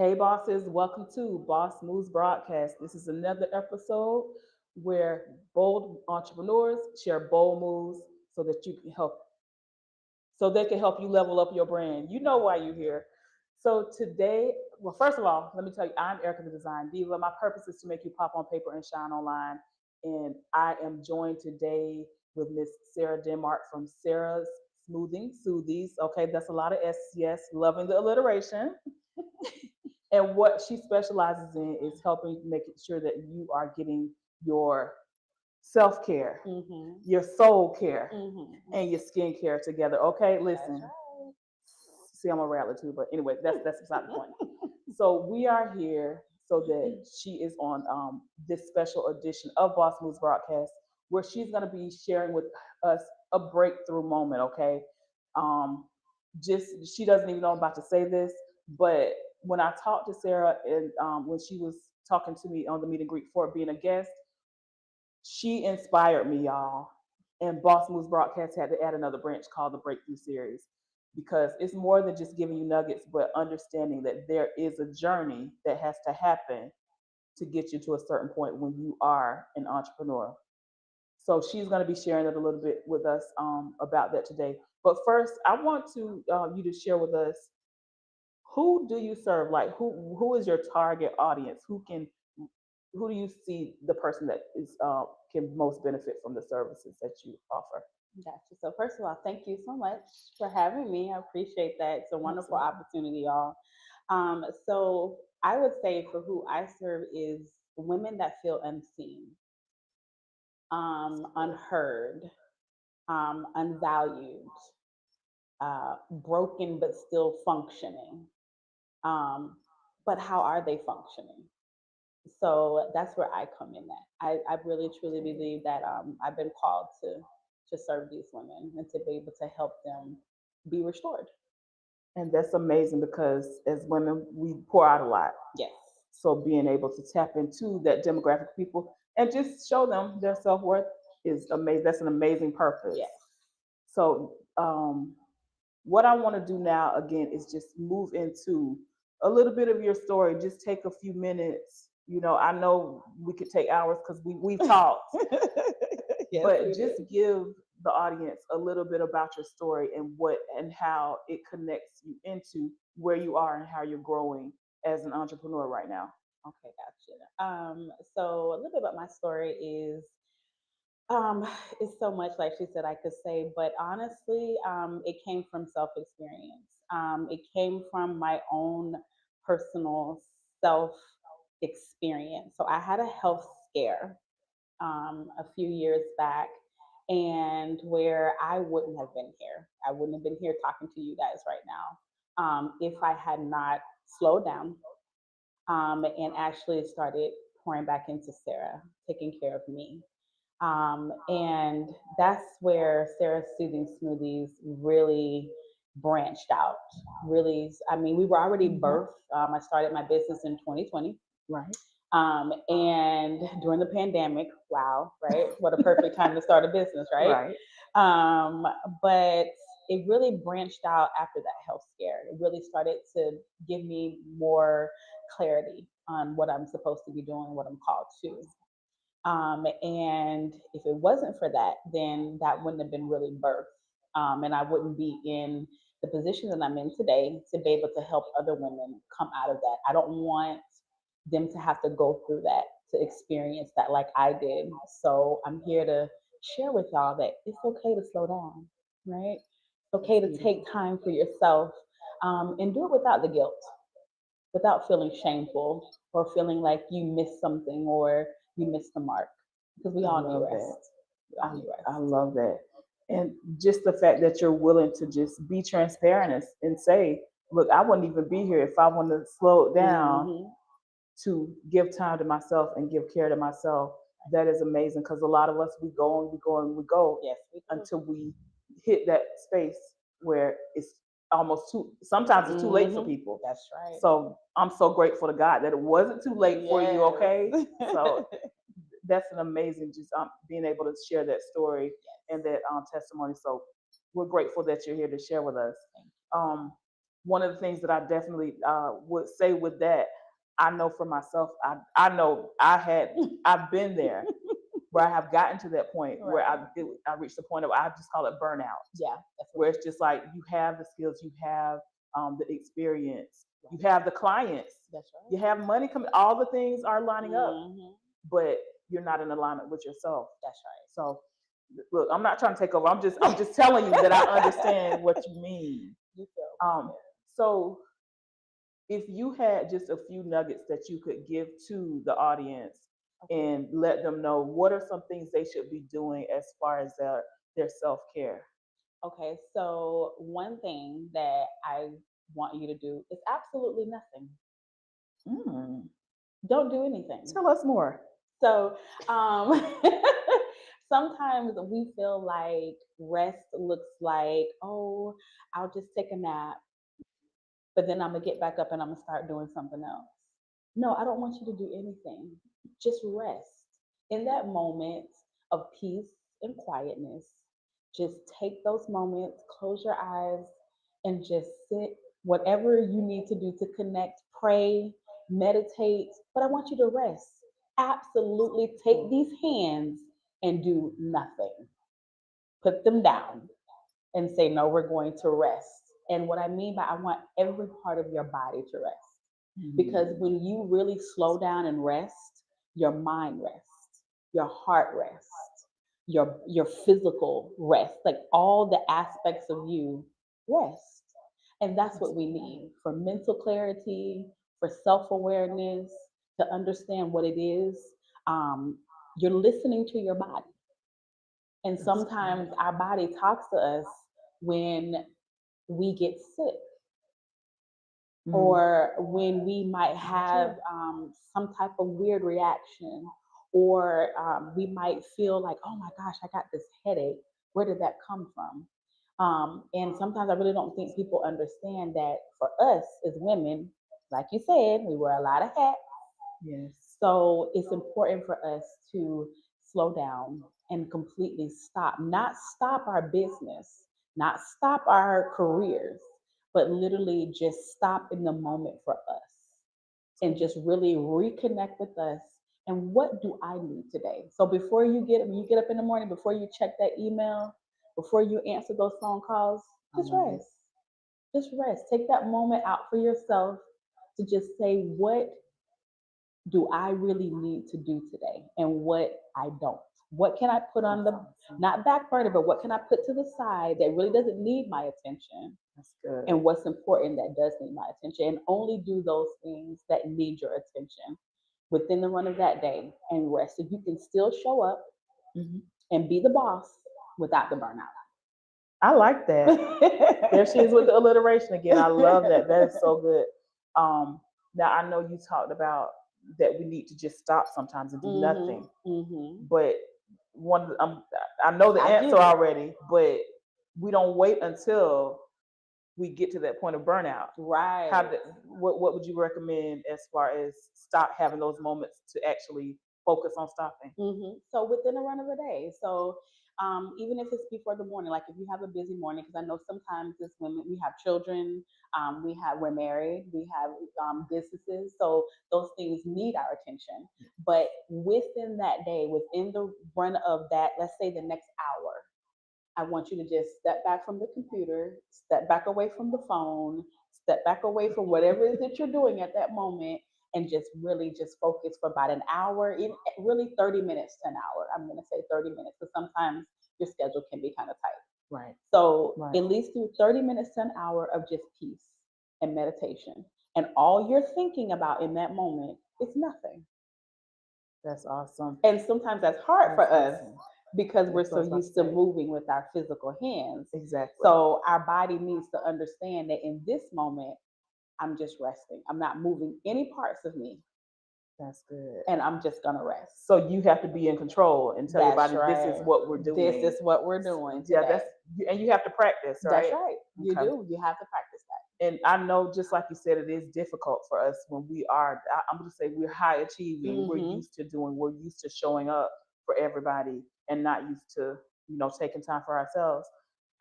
Hey, bosses, welcome to Boss Moves Broadcast. This is another episode where bold entrepreneurs share bold moves so that you can help, so they can help you level up your brand. You know why you're here. So today, well, first of all, let me tell you, I'm Erica the Design Diva. My purpose is to make you pop on paper and shine online. And I am joined today with Miss Sarah Denmark from Sarah's Smoothing Soothies. Okay, that's a lot of S. Yes, loving the alliteration. And what she specializes in is helping making sure that you are getting your self care, your soul care, and your skin care together. Okay, listen. Right. See, I'm a rattler too, but anyway, that's beside the point. So we are here so that she is on this special edition of Boss Moves Broadcast, where she's going to be sharing with us a breakthrough moment. Okay, um, just she doesn't even know I'm about to say this, but when I talked to Sarah and when she was talking to me on the meet and greet for being a guest, she inspired me, y'all. And Boss Moves Broadcast had to add another branch called the Breakthrough Series because it's more than just giving you nuggets, but understanding that there is a journey that has to happen to get you to a certain point when you are an entrepreneur. So she's going to be sharing it a little bit with us about that today. But first, I want to you to share with us, who do you serve? Like who is your target audience? Who do you see the person that is can most benefit from the services that you offer? Gotcha. So first of all, thank you so much for having me. I appreciate that. It's a wonderful Absolutely. opportunity, y'all. So I would say for who I serve is women that feel unseen, unheard, unvalued, broken but still functioning. Um, but how are they functioning? So that's where I come in at. I really truly believe that I've been called to serve these women and to be able to help them be restored. And that's amazing because as women, we pour out a lot. Yes. So being able to tap into that demographic of people and just show them their self worth is amazing. That's an amazing purpose. Yes. So what I want to do now again is just move into a little bit of your story. Just take a few minutes. You know, I know we could take hours because we've talked, Yes, but we just do. give the audience a little bit about your story and what and how it connects you into where you are and how you're growing as an entrepreneur right now. Okay, gotcha. So a little bit about my story is um, it's so much, like she said, I could say, but honestly, it came from self experience. It came from my own personal self experience. So I had a health scare a few years back, and where I wouldn't have been here. I wouldn't have been here talking to you guys right now if I had not slowed down and actually started pouring back into Sarah, taking care of me. And that's where Sarah's Soothing Smoothies really branched out. Really, I mean, we were already Mm-hmm. birthed. I started my business in 2020. Right. And during the pandemic, wow, right? What a perfect time to start a business, right? Right. Um, but it really branched out after that health scare. It really started to give me more clarity on what I'm supposed to be doing, what I'm called to. And if it wasn't for that, then that wouldn't have been really birth. And I wouldn't be in the position that I'm in today to be able to help other women come out of that. I don't want them to have to go through that, to experience that like I did. So I'm here to share with y'all that it's okay to slow down, right? It's That's okay to beautiful. take time for yourself and do it without the guilt, without feeling shameful or feeling like you missed something or you missed the mark because we I all need love that. rest. We all need I rest. love that. And just the fact that you're willing to just be transparent and say, look, I wouldn't even be here if I wanted to slow it down Mm-hmm. to give time to myself and give care to myself. That is amazing because a lot of us, we go and we go and we go Yes, we do. until we hit that space where it's almost too, sometimes it's too late for Mm-hmm. people. That's right. So I'm so grateful to God that it wasn't too late for you, okay? Yes. So that's an amazing just being able to share that story and that testimony. So we're grateful that you're here to share with us. Um, one of the things that I definitely would say with that, I know for myself, I know I've been there where I have gotten to that point where Right. I reached the point of, I just call it burnout, Yeah, that's where what it's just like you have the skills, you have the experience, you have the clients, that's you right. have money coming, all the things are lining up, Hmm. but you're not in alignment with yourself. That's So look, I'm not trying to take over. I'm just telling you that I understand what you mean. you feel Um, so if you had just a few nuggets that you could give to the audience okay. and let them know what are some things they should be doing as far as their self-care. Okay, so one thing that I want you to do is absolutely nothing. Mm, Don't do anything. tell us more. So um, sometimes we feel like rest looks like, oh, I'll just take a nap, but then I'm gonna get back up and I'm gonna start doing something else. No, I don't want you to do anything. Just rest. In that moment of peace and quietness, just take those moments, close your eyes, and just sit. Whatever you need to do to connect, pray, meditate, but I want you to rest. Absolutely take these hands and do nothing. Put them down and say, no, we're going to rest. And what I mean by I want every part of your body to rest. Because Mm, when you really slow down and rest, your mind rests, your heart rests, your physical rest, like all the aspects of you rest. And that's that's what we good. need for mental clarity, for self-awareness, to understand what it is. Um, you're listening to your body. And That's sometimes good. our body talks to us when we get sick Mm, or when we might very have true. some type of weird reaction, or we might feel like, oh my gosh, I got this headache. Where did that come from? And sometimes I really don't think people understand that for us as women, like you said, we wear a lot of hats. Yes. So it's important for us to slow down and completely stop, not stop our business, not stop our careers, but literally just stop in the moment for us and just really reconnect with us. And what do I need today? So before when you get up in the morning, before you check that email, before you answer those phone calls, I just love it. rest. Just rest. Take that moment out for yourself to just say, what do I really need to do today and what I don't? What can I put on That's the, awesome. not back burner, but what can I put to the side that really doesn't need my attention? That's good. And what's important that does need my attention? And only do those things that need your attention within the run of that day and rest. So you can still show up Mhm. and be the boss without the I like that. There she is with the alliteration again. I love that. That is burnout. so good. Now I know you talked about that we need to just stop sometimes and do Mhm. nothing, Mhm. but I know the I answer get it. already, but we don't wait until we get to that point of burnout. Right. What would you recommend as far as stop having those moments to actually focus on stopping? So within the run of a day. So even if it's before the morning, like if you have a busy morning, because I know sometimes as women we have children, we're married, we have businesses, so those things need our attention. But within that day, within the run of that, let's say the next hour, I want you to just step back from the computer, step back away from the phone, step back away from whatever it is that you're doing at that moment, and just really just focus for about an hour, even really 30 minutes to an hour. I'm going to say 30 minutes because sometimes your schedule can be kind of tight. Right, So right. at least do 30 minutes to an hour of just peace and meditation. And all you're thinking about in that moment is nothing. That's awesome. And sometimes that's hard for That's us awesome. because we're That's what I so was about to used to say. moving with our physical hands. Exactly. So our body needs to understand that in this moment, I'm just resting. I'm not moving any parts of me That's good. and I'm just going to rest. So you have to be in control and tell your That's body this is right. what we're This doing. is what we're doing Yeah, today. and you have to practice, That's right? right. You Okay. do. You have to practice that. And I know, just like you said, it is difficult for us when we are. I'm going to say we're high achieving. We're Hmm. used to doing. We're used to showing up for everybody, and not used to taking time for ourselves.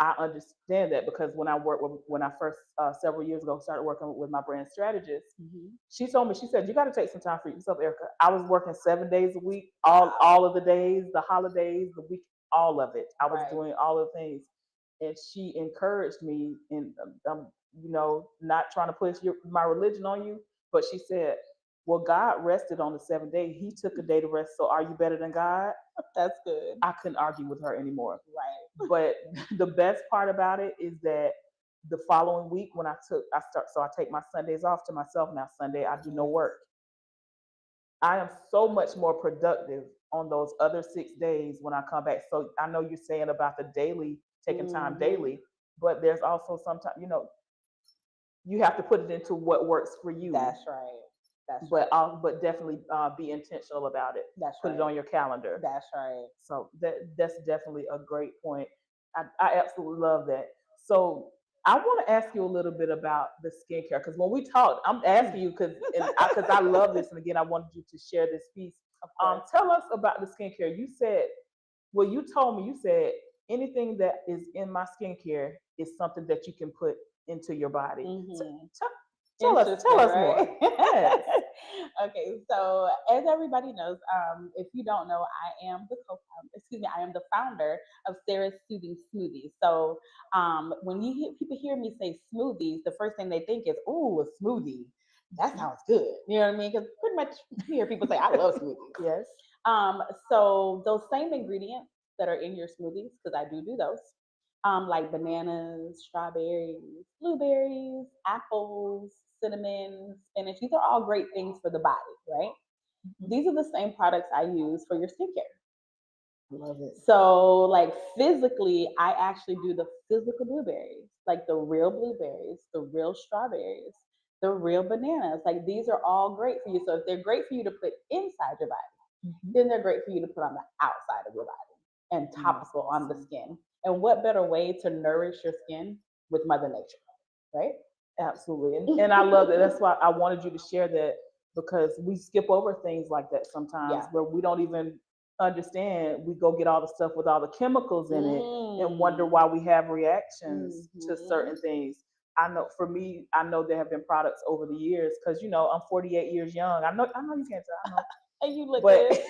I understand that because when I first several years ago started working with my brand strategist, Mhm. she told me, she said, you got to take some time for yourself, Erica. I was working 7 days a week, Wow. all of the days, the holidays, the week, all of it. I was Right. doing all of the things, and she encouraged me. And not trying to push my religion on you, but she said, well, God rested on the seventh day. He took a day to rest. So are you better than God? That's good. I couldn't argue with her anymore. Right. But the best part about it is that the following week when I take my Sundays off to myself now. Sunday I do no Yes. work. I am so much more productive on those other 6 days when I come back. So I know you're saying about the daily, taking time Mhm. daily, but there's also sometimes, you have to put it into what works for you. That's right. That's But right. but definitely be intentional about it. That's Put it right. on your calendar. That's right. So that's definitely a great point. I absolutely love that. So I want to ask you a little bit about the skincare because when we talked, I'm asking you because I love this, and again, I wanted you to share this piece. Of course. Tell us about the skincare. You said, well, you told me, you said anything that is in my skincare is something that you can put into your body. So, Mhm. tell, tell Interesting, us more. right? Yes. Okay, so as everybody knows, if you don't know, I am the founder of Sarah's Soothing Smoothies. So when people hear me say smoothies, the first thing they think is, "Ooh, a smoothie. That sounds good." You know what I mean? Because pretty much you hear people say, "I love smoothies." Yes. So those same ingredients that are in your smoothies, because I do those, like bananas, strawberries, blueberries, apples, cinnamon, spinach. These are all great things for the body, right? Mhm. These are the same products I use for your skincare. Love it. So, like physically, I actually do the physical blueberries, like the real blueberries, the real strawberries, the real bananas. Like these are all great for you. So, if they're great for you to put inside your body, Mhm. then they're great for you to put on the outside of your body and That's topical on the awesome. skin. And what better way to nourish your skin with Mother Nature, right? Absolutely. And I love that. That's why I wanted you to share that because we skip over things like that sometimes Yeah. where we don't even understand. We go get all the stuff with all the chemicals in it and wonder Mm. why we have reactions to Hmm. certain things. I know for me, I know there have been products over the years because I'm 48 years young. I know you can't tell, I know. And you look But good.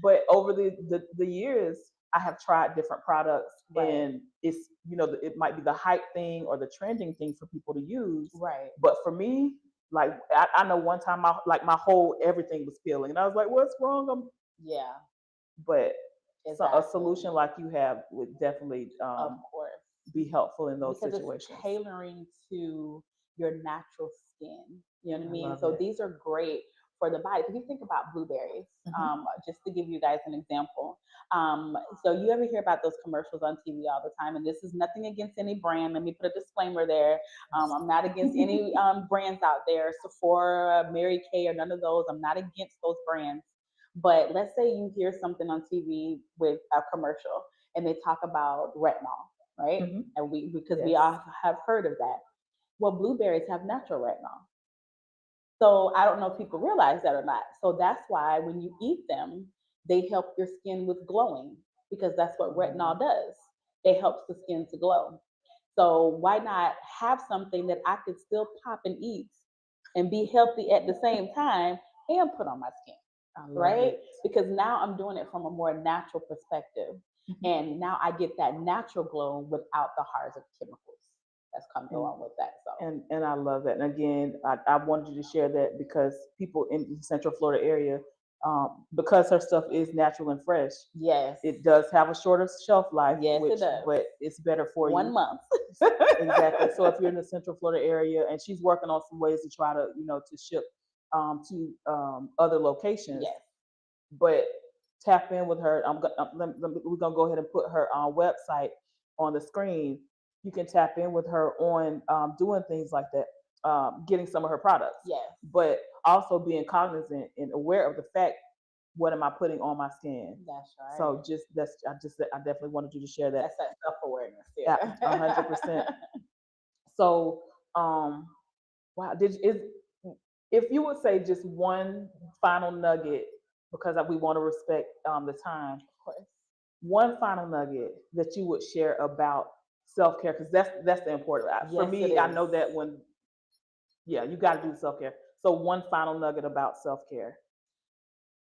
but over the years I have tried different products, Right. and it's it might be the hype thing or the trending thing for people to use, Right. but for me, like I know one time my whole everything was peeling and I was like, what's wrong? Yeah. But so a Exactly. solution like you have would definitely Of course. be helpful in those Because it's situations. tailoring to your natural skin. You know what I I mean? love So it. these are great for the body. If you think about blueberries, Hmm. just to give you guys an example. So you ever hear about those commercials on TV all the time? And this is nothing against any brand. Let me put a disclaimer there. I'm not against any brands out there, Sephora, Mary Kay, or none of those. I'm not against those brands. But let's say you hear something on TV with a commercial and they talk about retinol, right? Hmm. And we because we Yes. all have heard of that. Well, blueberries have natural retinol. So I don't know if people realize that or not. So that's why when you eat them, they help your skin with glowing because that's what retinol Mhm. does. It helps the skin to glow. So why not have something that I could still pop and eat and be healthy at the same time and put on my skin, I love right? it. Because now I'm doing it from a more natural perspective. Mhm. And now I get that natural glow without the harsh chemicals that's come and along with that. So and I love that. And again, I wanted you to share that because people in the Central Florida area, because her stuff is natural and fresh, yes, it does have a shorter shelf life, yes, it which does. but it's better for you. 1 month. Exactly. So if you're in the Central Florida area, and she's working on some ways to try to to ship to other locations, Yes, but tap in with her. We're gonna go ahead and put her website on the screen. You can tap in with her on doing things like that, getting some of her products, yes, but also being cognizant and aware of the fact, what am I putting on my skin? that's right. So I definitely wanted you to share that. That's that self awareness Yeah, there. 100%. So wow, did is if you would say just one final nugget, because we want to respect the time, Of course. one final nugget that you would share about self care, because that's the important. For Yes, it me, I is. know that when yeah, you got to do self care. So one final nugget about self care.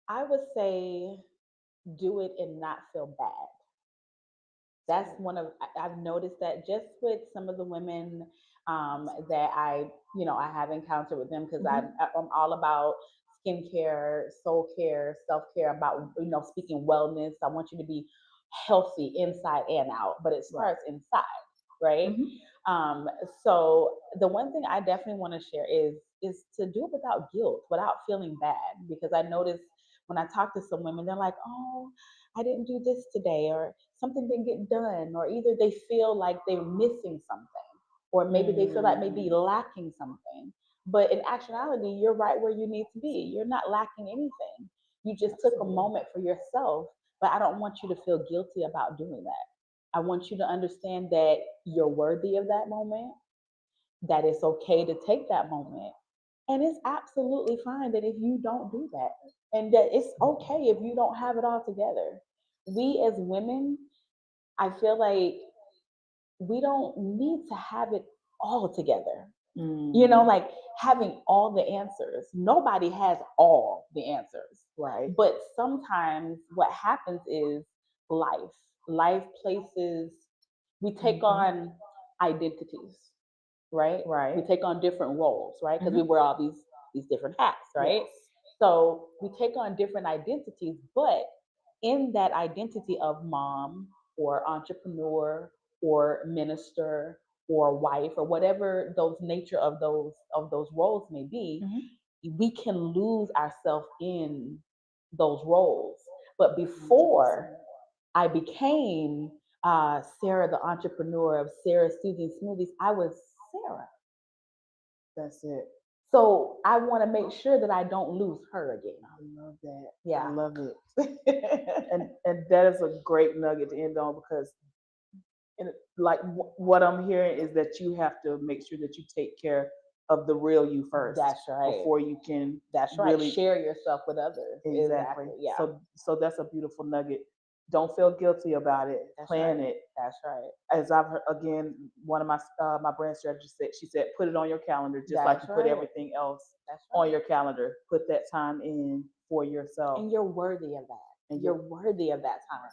I would say do it and not feel bad. That's one of I've noticed that just with some of the women that I have encountered with them, because Mm-hmm. I'm all about skincare, soul care, self care, about speaking wellness. I want you to be healthy inside and out, but it Right. starts inside, right? Mm-hmm. Um, so the one thing I definitely want to share is to do it without guilt, without feeling bad, because I notice when I talk to some women, they're like, oh, I didn't do this today, or something didn't get done, or either they feel like they're missing something, or maybe they feel like maybe Mm, lacking something. But in actuality, you're right where you need to be. You're not lacking anything. You just took a absolutely. moment for yourself, but I don't want you to feel guilty about doing that. I want you to understand that you're worthy of that moment, that it's okay to take that moment. And it's absolutely fine that if you don't do that, and that it's okay if you don't have it all together. We as women, I feel like we don't need to have it all together. Mm, Like having all the answers. Nobody has all the answers. right. But sometimes what happens is life, life places, we take Mm-hmm. on identities, right? We Right. take on different roles, right? Because we Mm-hmm. wear all these different hats, right? Yes. So we take on different identities, but in that identity of mom or entrepreneur or minister or wife or whatever those nature of those roles may be, Mm-hmm. we can lose ourselves in those roles. But before 100%. I became Sarah, the entrepreneur of Sarah Soothing Smoothies, I was Sarah. That's it. So I want to make sure that I don't lose her again. I love that. I Yeah. love it. And that is a great nugget to end on, because and like what I'm hearing is that you have to make sure that you take care of the real you first That's right. before you can That's right. really. Share yourself with others. Exactly. Exactly. Yeah. So that's a beautiful nugget. Don't feel guilty about it. That's Plan right. it. That's right. As I've heard, again, one of my brand strategists said, she said, put it on your calendar just like That's you put right. everything else That's on right. your calendar. Put that time in for yourself, And you're worthy of that. and You're worthy of that time.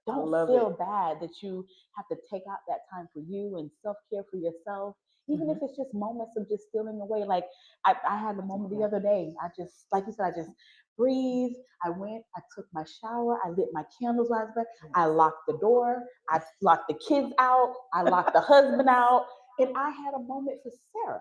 I Don't love it. feel bad that you have to take out that time for you and self care for yourself, even if Hmm. it's just moments of just stealing away. Like I had a moment the other day. I just, like you said, I just breathed. I went, I took my shower, I lit my candles while I was bed. I locked the door, I locked the kids out, I locked the husband out, and I had a moment for Sarah.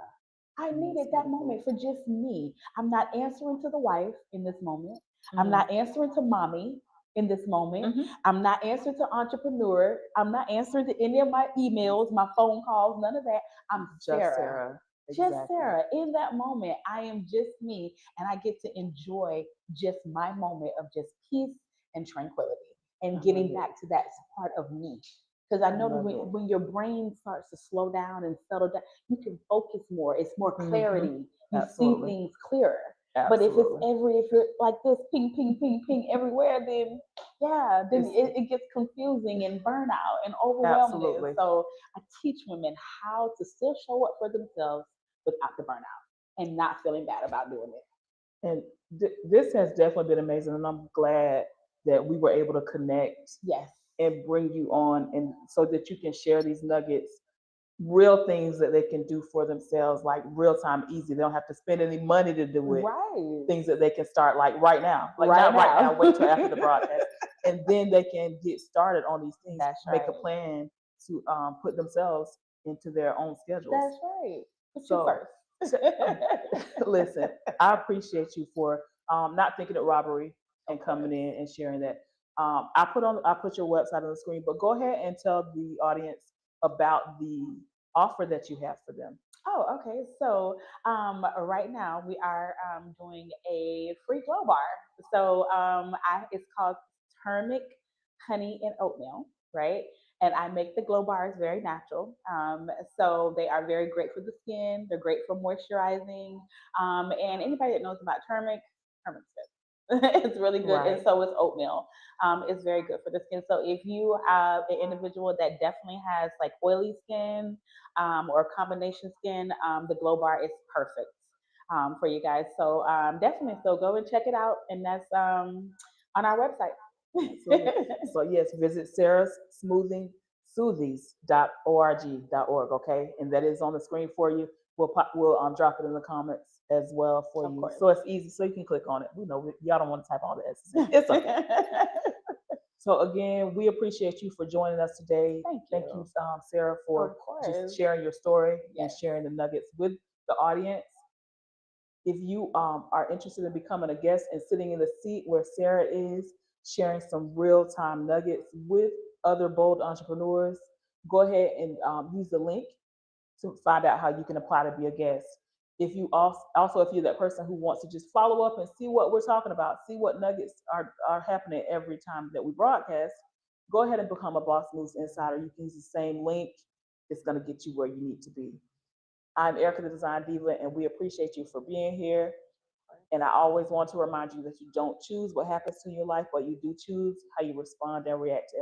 I And needed that's that beautiful. moment for just me. I'm not answering to the wife in this moment. I'm Mm. not answering to mommy in this moment. Hmm. I'm not answering to entrepreneur. I'm not answering to any of my emails, my phone calls, none of that. I'm Just Sarah. Sarah. Just Exactly. Sarah. In that moment, I am just me, and I get to enjoy just my moment of just peace and tranquility I and love getting it. back to that part of me. Because I I know that love it. when your brain starts to slow down and settle down, you can focus more. It's more Hmm. clarity. You see Absolutely. things clearer. But Absolutely. if you're like this, ping, ping, ping, ping everywhere, then yeah, then It's it gets confusing and burnout and overwhelmness. absolutely. So I teach women how to still show up for themselves without the burnout and not feeling bad about doing it. And this has definitely been amazing, and I'm glad that we were able to connect Yes. and bring you on, and so that you can share these nuggets, real things that they can do for themselves, like real time, easy. They don't have to spend any money to do it. Right. Things that they can start like right now, like Right not right now. now, wait till after the broadcast, and then they can get started on these things, That's make a right. plan to put themselves into their own schedules. That's right. Put you So, first. so listen, I appreciate you for not thinking it robbery Of and course. coming in and sharing that. I put your website on the screen, but go ahead and tell the audience about the offer that you have for them. Oh, okay. So right now we are doing a free glow bar. So it's called Turmeric Honey and Oatmeal, right? And I make the glow bars very natural. So they are very great for the skin. They're great for moisturizing. And anybody that knows about turmeric, turmeric's good. It's really good, and Right. so is oatmeal. It's very good for the skin. So if you have an individual that definitely has like oily skin or combination skin, the Glow Bar is perfect for you guys. So definitely, so go and check it out, and that's on our website. Absolutely. So yes, visit Sarah's Smoothing Soothies.org. Okay, and that is on the screen for you. We'll drop it in the comments as well for Of you, course. so it's easy. So you can click on it. We know y'all don't want to type all the S's in. It's okay. So again, we appreciate you for joining us today. Thank Thank you, you. Sarah, Of for just course. sharing your story and Yes. sharing the nuggets with the audience. If you are interested in becoming a guest and sitting in the seat where Sarah is, sharing some real time nuggets with other bold entrepreneurs, go ahead and use the link to find out how you can apply to be a guest. If you also if you're that person who wants to just follow up and see what we're talking about, see what nuggets are happening every time that we broadcast, go ahead and become a Boss Moves Insider. You can use the same link. It's going to get you where you need to be. I'm Erica, the Design Diva, and we appreciate you for being here. And I always want to remind you that you don't choose what happens to your life, but you do choose how you respond and react to everything.